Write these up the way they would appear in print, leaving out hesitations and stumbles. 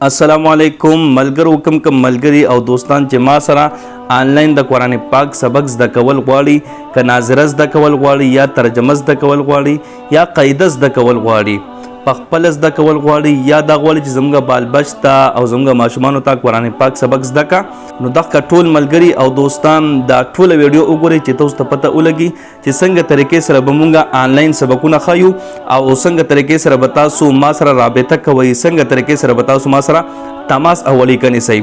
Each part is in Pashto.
अस्सलामु अलैकुम मलगरू कम मलगरी और दोस्तान چې ما سره آنلاین د قرآن پاک سبق زده کول غواړي که ناظره زده کول غواړي یا ترجمه زده کول غواړي یا قاعده زده کول غواړي په خپل زده کول غواړي یا دا غواړي چې زموږ بالبچ ته او زموږ ماشومانو ته قرآن پاک سبق زده کا نو دغه ټول ملګري او دوستان دا ټول ویډیو وګورئ چې تاسو ته پته ولګي چې څنګه طریقې سره به مونږ آنلاین سبقونه خایو او څنګه طریقې سره به تاسو ما سره رابطه کوئ څنګه طریقې سره به تاسو ما سره تماس او اړیکه نیسئ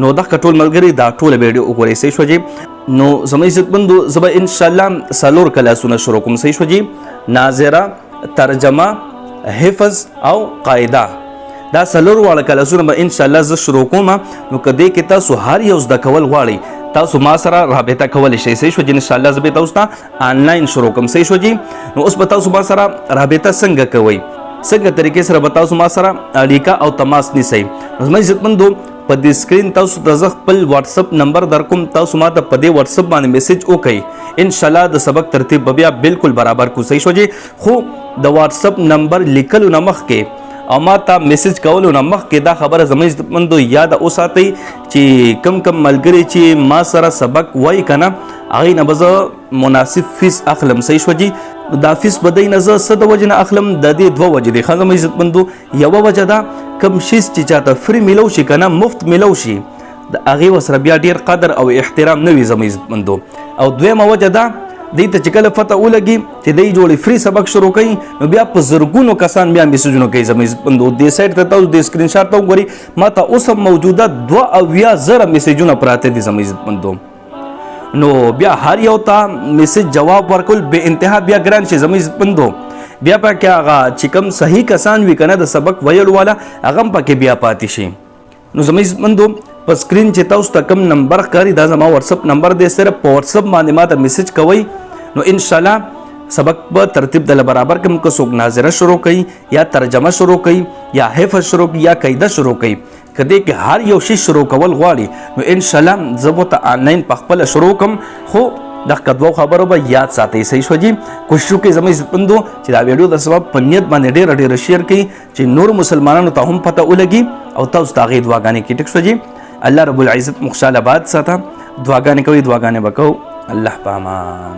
نو دغه ټول ملګري دا ټول ویډیو وګورئ صحیح شو جی نو زموږ عزتمندو زه به ان شاء الله څلور کلاسونه شروع کوم صحیح شو جی ناظره ترجمه حفظ او قاعده دا څلور واړه کلاسونه به ان شاء الله زه شروع کوم نو کدی کې تاسو هر یو زده کول غواړئ تاسو ما سره رابطه کولی شئ صحیح شو جی ان شاء الله زه به تاسو ته آنلاین شروع کوم صحیح شو جی نو اوس به تاسو ما سره رابطه څنګه کوئ څنګه طریقې سره به تاسو ما سره اړیکه او تماس نیسئ نو زما عزتمندو په دې سکرین تاسو ته زه خپل واتساپ نمبر درکوم تاسو ما ته په دې واتساپ باندې میسج وکړئ ان شاء الله د سبق ترتیب به بیا بالکل برابر کو صحیح شو جی خو د واتساپ نمبر لیکلو نه مخکې او ما ته میسج کولو نه مخکې دا خبره زما عزتمندو یاد وساتئ چې کم ملګري چې ما سره سبق وایي که نه هغې نه به زه مناسب فیس اخلم صحیح شو جی دا فیس به دی نه زه څه د وجې نه اخلم د دې دوه وجې دي ښه زما عزتمندو یوه وجه ده کوم شیز چې چاته فری میلو شي که نه مفت میلو شي د هغې ورسره بیا ډېر قدر او احترام نه وي زما عزتمندو او دویمه وجه ده دی ته چې کله پته ولګي چې دی جوړې فری سبق شروع کوي نو بیا په زرګونو کسان بیا میسجونه کوي زما عزتمندو دې سایټ ته تاسو د سکرین شاټ ته وګورئ ما ته اوس هم موجوده 72,000 میسجونه پراته دي زما عزتمندو نو بیا هر یو ته میسج جواب ورکول به انتها بیا ګران شي زما عزتمندو بیا پکې هغه چې کوم صحیح کسان وي که نه د سبق ویلو والا هغه هم پکې بیا پاتې شي نو زما عزتمندو په سکرین چې تاسو ته کوم نمبر ښکاري دا زما واتساپ نمبر دی صرف په واتساپ باندې ما ته میسج کوئ نو ان شاء الله سبق په ترتیب دله برابر کوم که څوک ناظره شروع کوي یا ترجمه شروع کوي یا حفظ شروع کوي یا قاعده شروع کوي که دې کې هر یو شی شروع کول غواړي نو ان شاء الله زه به ورته آنلاین په خپله شروع کوم خو دغه دوه خبرو به یاد ساتئ صحیح شو جی کوشش وکړئ زما عزتمندو چې دا ویډیو د سبب په نیت باندې ډېره شیر کړئ چې نور مسلمانانو ته هم پته ولګي او تاسو ته هغې دعاګانې کړئ ټیک شو جی الله رب العزت مو خوشحاله باد ساته دعاګانې کوئ دعاګانې به کوو الله په امان